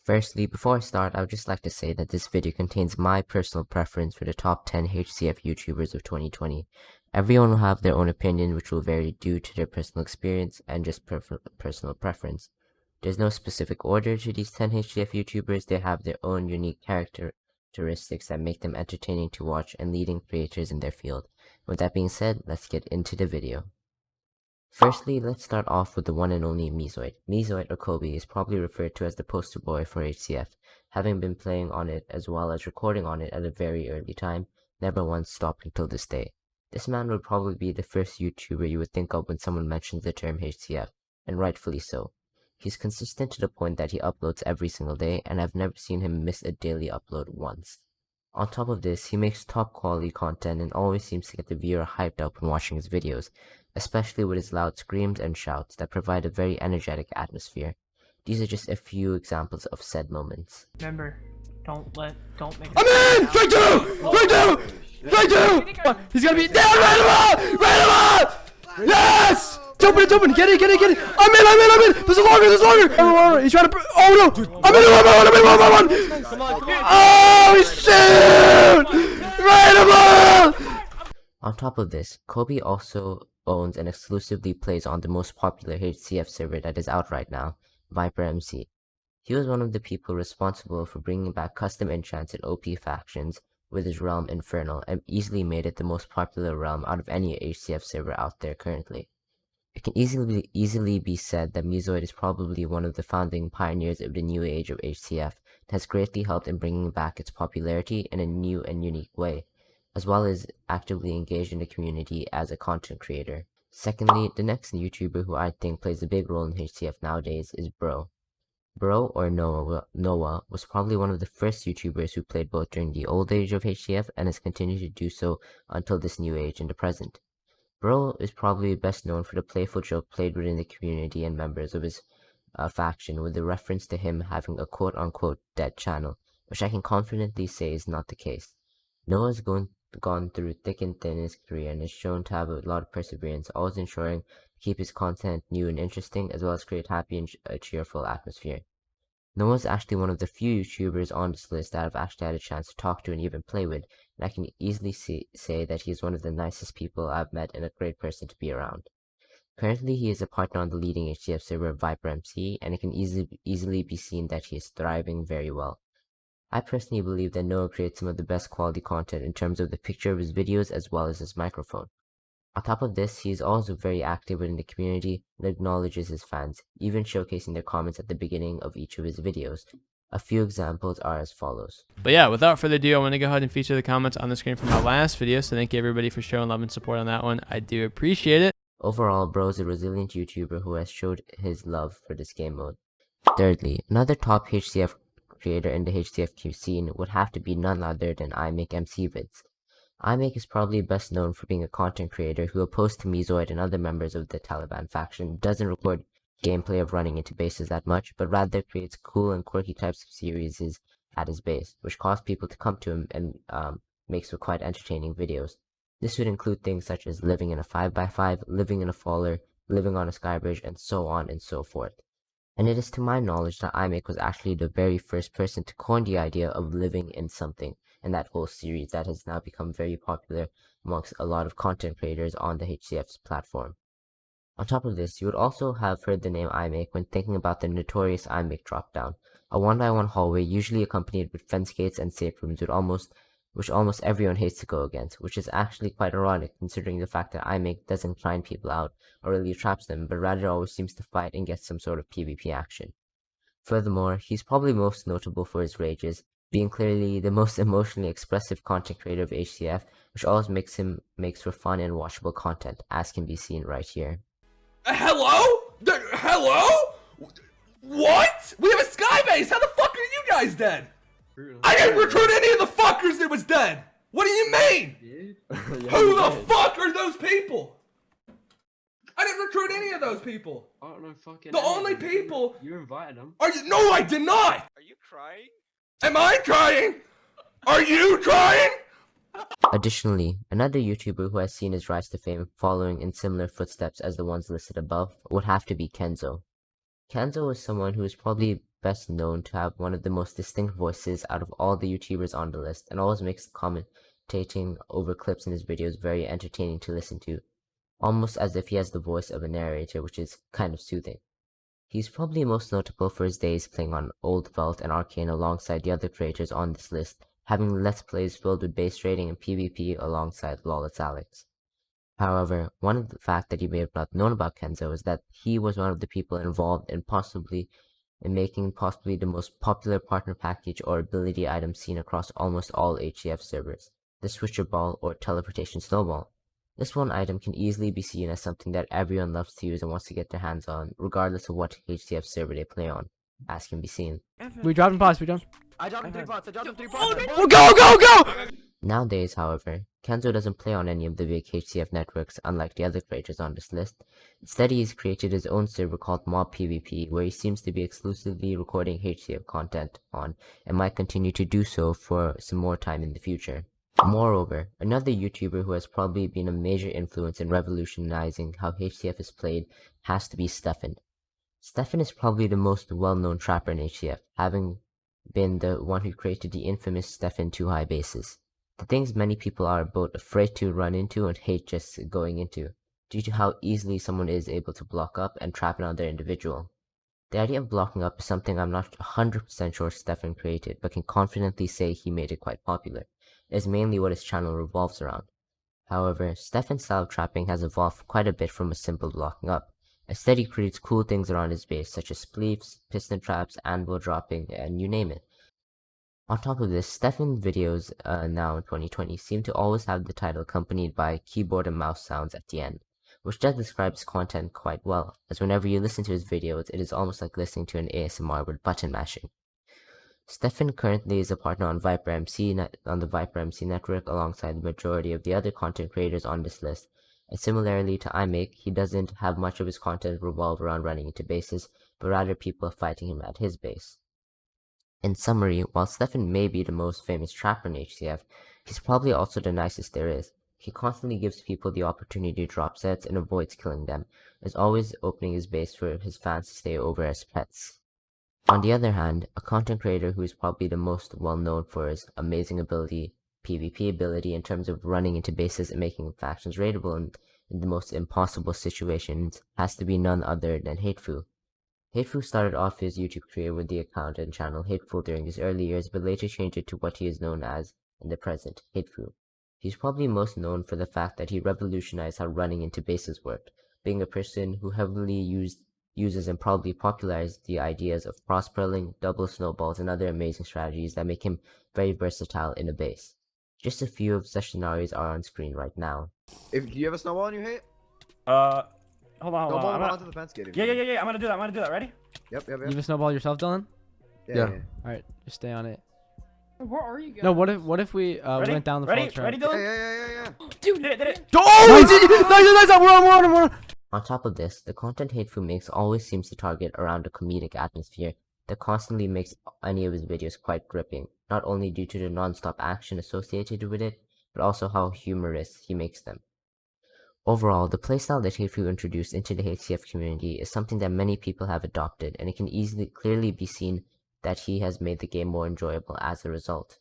Firstly, before I start, I would just like to say that this video contains my personal preference for the top 10 HCF YouTubers of 2020. Everyone will have their own opinion, which will vary due to their personal experience and just personal preference. There's no specific order to these 10 HCF YouTubers. They have their own unique characteristics that make them entertaining to watch and leading creators in their field. With that being said, let's get into the video. Firstly, let's start off with the one and only Mezoid. Mezoid, or Kobe, is probably referred to as the poster boy for HCF, having been playing on it as well as recording on it at a very early time, never once stopped until this day. This man would probably be the first YouTuber you would think of when someone mentions the term HCF, and rightfully so. He's consistent to the point that he uploads every single day, and I've never seen him miss a daily upload once. On top of this, he makes top quality content and always seems to get the viewer hyped up when watching his videos, especially with his loud screams and shouts that provide a very energetic atmosphere. These are just a few examples of said moments. Remember, don't make it. I'm in! Straight two! Straight two! He's gonna be down! Right him up! Yes! It's open, get it! I'm in! There's longer! He's trying to, oh no! I'm in one! Come on. Oh shit! Right him up! On top of this, Kobe also owns and exclusively plays on the most popular HCF server that is out right now, Viper MC. He was one of the people responsible for bringing back custom enchants and OP factions with his realm Infernal, and easily made it the most popular realm out of any HCF server out there currently. It can easily be said that Mezoid is probably one of the founding pioneers of the new age of HCF and has greatly helped in bringing back its popularity in a new and unique way, as well as actively engaged in the community as a content creator. Secondly, the next YouTuber who I think plays a big role in HCF nowadays is Bro. Bro, or Noah, was probably one of the first YouTubers who played both during the old age of HCF and has continued to do so until this new age in the present. Bro is probably best known for the playful joke played within the community and members of his faction, with the reference to him having a quote-unquote dead channel, which I can confidently say is not the case. Noah's gone through thick and thin in his career and is shown to have a lot of perseverance, always ensuring to keep his content new and interesting, as well as create happy and a cheerful atmosphere. Noah's actually one of the few YouTubers on this list that I've actually had a chance to talk to and even play with, and I can easily say that he's one of the nicest people I've met and a great person to be around. Currently, he is a partner on the leading HCF server Viper MC, and it can easily be seen that he is thriving very well. I personally believe that Noah creates some of the best quality content in terms of the picture of his videos as well as his microphone. On top of this, he is also very active within the community and acknowledges his fans, even showcasing their comments at the beginning of each of his videos. A few examples are as follows. But yeah, without further ado, I want to go ahead and feature the comments on the screen from my last video, so thank you everybody for showing love and support on that one. I do appreciate it. Overall, Bro is a resilient YouTuber who has showed his love for this game mode. Thirdly, another top HCF creator in the HCF scene would have to be none other than iMakeMCVids. iMake is probably best known for being a content creator who, opposed to Mezoid and other members of the Taliban faction, doesn't record gameplay of running into bases that much, but rather creates cool and quirky types of series at his base, which cause people to come to him and makes for quite entertaining videos. This would include things such as living in a 5x5, living in a faller, living on a skybridge, and so on and so forth. And it is to my knowledge that iMake was actually the very first person to coin the idea of living in something, and that whole series that has now become very popular amongst a lot of content creators on the HCF's platform. On top of this, you would also have heard the name iMake when thinking about the notorious iMake dropdown, a 1x1 hallway usually accompanied with fence gates and safe rooms which almost everyone hates to go against, which is actually quite ironic considering the fact that iMake doesn't find people out or really traps them, but rather always seems to fight and get some sort of PvP action. Furthermore, he's probably most notable for his rages, being clearly the most emotionally expressive content creator of HCF, which always makes for fun and watchable content, as can be seen right here. Hello? Hello? What? We have a sky base! How the fuck are you guys dead? I didn't recruit any of the fuckers that was dead! What do you mean? Who the fuck are those people? I didn't recruit any of those people! I don't know fucking The only people... You invited them. Are you... No, I did not! Are you crying? Am I crying? Are you crying? Additionally, another YouTuber who has seen his rise to fame following in similar footsteps as the ones listed above would have to be Kenzo. Kenzo is someone who is probably best known to have one of the most distinct voices out of all the YouTubers on the list, and always makes commentating over clips in his videos very entertaining to listen to, almost as if he has the voice of a narrator, which is kind of soothing. He's probably most notable for his days playing on Old Veldt and Arcane alongside the other creators on this list, having Let's Plays filled with base raiding and PvP alongside Lawless Alex. However, one of the fact that you may have not known about Kenzo is that he was one of the people involved in making possibly the most popular partner package or ability item seen across almost all HCF servers, the Switcher Ball or Teleportation Snowball. This one item can easily be seen as something that everyone loves to use and wants to get their hands on, regardless of what HCF server they play on, as can be seen. We dropped him pots, we dropped. I dropped him 3 pots. I dropped him 3 pots. Oh, go! Nowadays, however, Kenzo doesn't play on any of the big HCF networks unlike the other creators on this list. Instead, he's created his own server called Mob PvP, where he seems to be exclusively recording HCF content on, and might continue to do so for some more time in the future. Moreover, another YouTuber who has probably been a major influence in revolutionizing how HCF is played has to be Stefan. Stefan is probably the most well-known trapper in HCF, having been the one who created the infamous Stefan 2 high bases. The things many people are both afraid to run into and hate just going into, due to how easily someone is able to block up and trap another individual. The idea of blocking up is something I'm not 100% sure Stefan created, but can confidently say he made it quite popular. It is mainly what his channel revolves around. However, Stefan's style of trapping has evolved quite a bit from a simple blocking up. Instead, he creates cool things around his base, such as spleefs, piston traps, anvil dropping, and you name it. On top of this, Stefan's videos now in 2020 seem to always have the title accompanied by keyboard and mouse sounds at the end, which does describe his content quite well, as whenever you listen to his videos, it is almost like listening to an ASMR with button mashing. Stefan currently is a partner on Viper MC on the Viper MC network alongside the majority of the other content creators on this list, and similarly to iMake, he doesn't have much of his content revolve around running into bases, but rather people fighting him at his base. In summary, while Stefan may be the most famous trapper in HCF, he's probably also the nicest there is. He constantly gives people the opportunity to drop sets and avoids killing them, is always opening his base for his fans to stay over as pets. On the other hand, a content creator who is probably the most well known for his amazing PvP ability in terms of running into bases and making factions raidable in the most impossible situations has to be none other than Hateful. Hateful started off his YouTube career with the account and channel Hateful during his early years, but later changed it to what he is known as in the present, Hateful. He's probably most known for the fact that he revolutionized how running into bases worked, being a person who heavily uses and probably popularized the ideas of cross-pearling, double snowballs, and other amazing strategies that make him very versatile in a base. Just a few of such scenarios are on screen right now. Do you have a snowball in your hate? Hold on. Snowball I'm gonna... onto the fence gate. Yeah. I'm gonna do that. Ready? Yep. You have a snowball yourself, Dylan? Yeah. Alright, just stay on it. Where are you guys? No, what if we went down the ready, fault track? ready, Dylan? Yeah. Dude, Did it. Oh, nice, we're on. On top of this, the content Hateful makes always seems to target around a comedic atmosphere that constantly makes any of his videos quite gripping, not only due to the non-stop action associated with it, but also how humorous he makes them. Overall, the playstyle that Hateful introduced into the HCF community is something that many people have adopted, and it can clearly be seen that he has made the game more enjoyable as a result.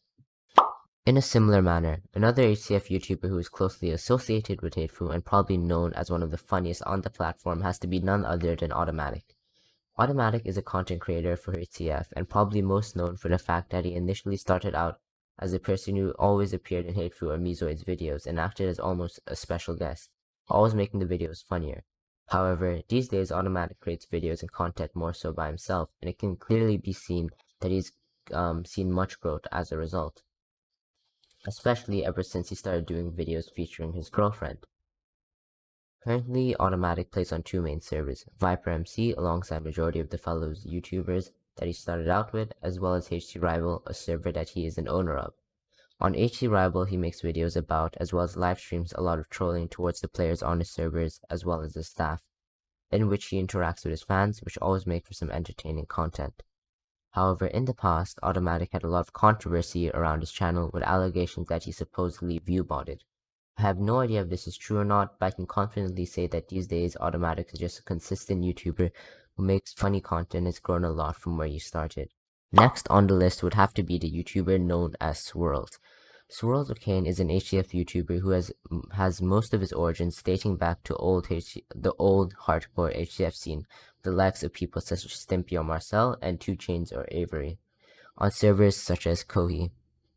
In a similar manner, another HCF YouTuber who is closely associated with Hateful and probably known as one of the funniest on the platform has to be none other than Automatic. Automatic is a content creator for HCF and probably most known for the fact that he initially started out as a person who always appeared in Hateful or Mezoid's videos and acted as almost a special guest, always making the videos funnier. However, these days Automatic creates videos and content more so by himself, and it can clearly be seen that he's seen much growth as a result, especially ever since he started doing videos featuring his girlfriend. Currently, Automatic plays on 2 main servers, Viper MC alongside majority of the fellow YouTubers that he started out with, as well as HC Rival, a server that he is an owner of. On HC Rival, he makes videos about, as well as live streams, a lot of trolling towards the players on his servers, as well as the staff, in which he interacts with his fans, which always make for some entertaining content. However, in the past, Automatic had a lot of controversy around his channel with allegations that he supposedly viewbotted. I have no idea if this is true or not, but I can confidently say that these days Automatic is just a consistent YouTuber who makes funny content and has grown a lot from where you started. Next on the list would have to be the YouTuber known as Swirls. Swirls Arcane is an HCF YouTuber who has most of his origins dating back to the old hardcore HCF scene, the likes of people such as Stimpy or Marcel and 2 Chainz or Avery, on servers such as Kohi.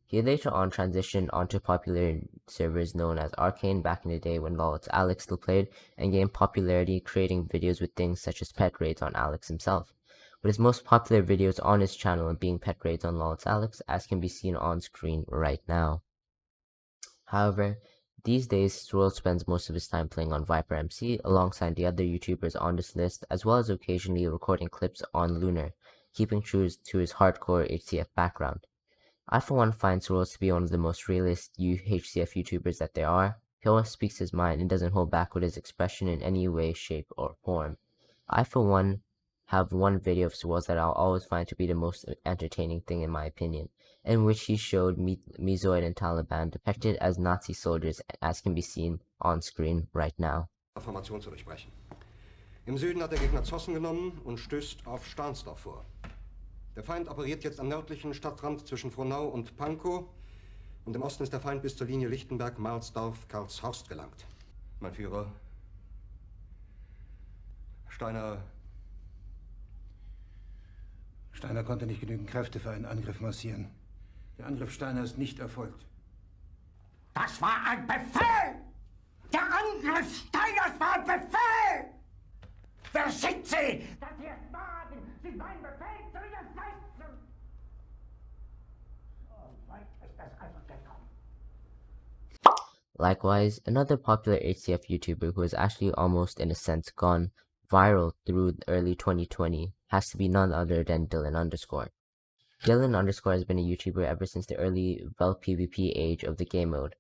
He later on transitioned onto popular servers known as Arcane back in the day when Lol's Alex still played, and gained popularity creating videos with things such as pet raids on Alex himself, with his most popular videos on his channel being pet raids on Lol's Alex, as can be seen on screen right now. However, these days Swirls spends most of his time playing on Viper MC alongside the other YouTubers on this list, as well as occasionally recording clips on Lunar, keeping true to his hardcore HCF background. I for one find Swirls to be one of the most realist HCF YouTubers that there are. He always speaks his mind and doesn't hold back with his expression in any way, shape, or form. I for one have one video of Swirls that I'll always find to be the most entertaining thing in my opinion, in which he showed Mezoid and Taliban depicted as Nazi soldiers, as can be seen on screen right now. Formation zu durchbrechen. Im Süden hat der Gegner Zossen genommen und stößt auf Stahnsdorf vor. Der Feind operiert jetzt am nördlichen Stadtrand zwischen Frohnau und Pankow und im Osten ist der Feind bis zur Linie Lichtenberg-Marsdorf-Karlshorst gelangt. Mein Führer, Steiner konnte nicht genügend Kräfte für einen Angriff massieren. Der Angriff Steiner ist nicht erfolgt. Das war ein Befehl! Der Angriff Steiners war ein Befehl! Wer sind Sie, dass Sie es wagen, sich meinen Befehl zu widersetzen? So weit ist das also gekommen. Likewise, another popular HCF YouTuber who has actually almost in a sense gone viral through early 2020 has to be none other than Dylan Underscore. Dylan Underscore has been a YouTuber ever since the early Vel PvP age of the game mode,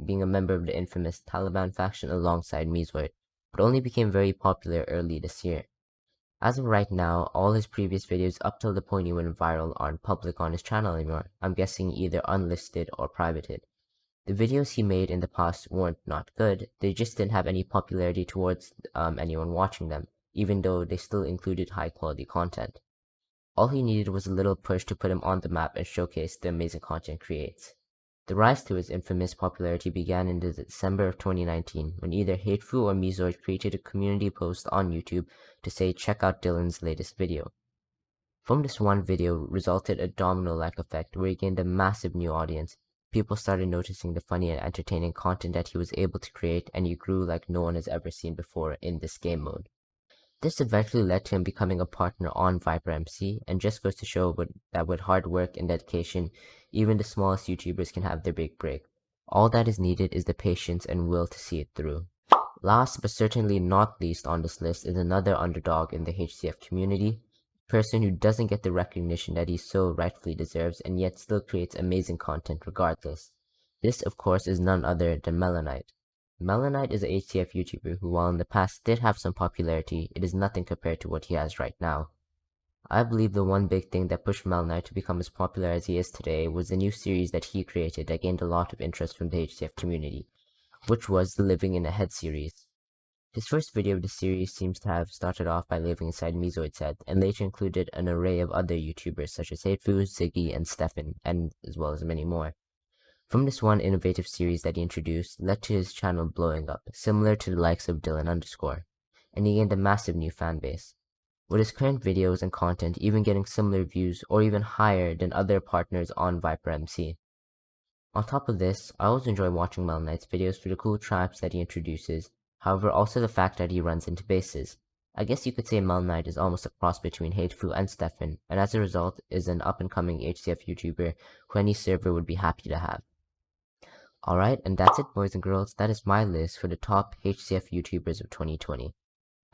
being a member of the infamous Taliban faction alongside Mezoid, but only became very popular early this year. As of right now, all his previous videos up till the point he went viral aren't public on his channel anymore, I'm guessing either unlisted or privated. The videos he made in the past weren't not good, they just didn't have any popularity towards anyone watching them, even though they still included high quality content. All he needed was a little push to put him on the map and showcase the amazing content he creates. The rise to his infamous popularity began in December of 2019 when either Hateful or Mezoid created a community post on YouTube to say check out Dylan's latest video. From this one video resulted a domino-like effect where he gained a massive new audience. People started noticing the funny and entertaining content that he was able to create, and he grew like no one has ever seen before in this game mode. This eventually led to him becoming a partner on Viper MC, and just goes to show that with hard work and dedication, even the smallest YouTubers can have their big break. All that is needed is the patience and will to see it through. Last but certainly not least on this list is another underdog in the HCF community, a person who doesn't get the recognition that he so rightfully deserves and yet still creates amazing content regardless. This of course is none other than Melonite. Melonite is a HCF YouTuber who, while in the past did have some popularity, it is nothing compared to what he has right now. I believe the one big thing that pushed Melonite to become as popular as he is today was the new series that he created that gained a lot of interest from the HCF community, which was the Living in a Head series. His first video of the series seems to have started off by living inside Mezoid's head, and later included an array of other YouTubers such as Hateful, Ziggy, and Stefan, and as well as many more. From this one innovative series that he introduced led to his channel blowing up, similar to the likes of Dylan Underscore, and he gained a massive new fan base, with his current videos and content even getting similar views or even higher than other partners on Viper MC. On top of this, I always enjoy watching Melonite's videos for the cool traps that he introduces, however also the fact that he runs into bases. I guess you could say Melonite is almost a cross between Hateful and Stefan, and as a result is an up and coming HCF YouTuber who any server would be happy to have. Alright, and that's it boys and girls, that is my list for the top HCF YouTubers of 2020.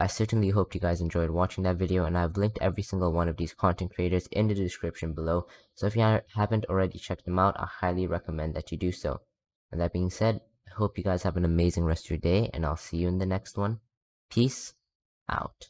I certainly hope you guys enjoyed watching that video, and I've linked every single one of these content creators in the description below, so if you haven't already checked them out, I highly recommend that you do so. And that being said, I hope you guys have an amazing rest of your day, and I'll see you in the next one. Peace out.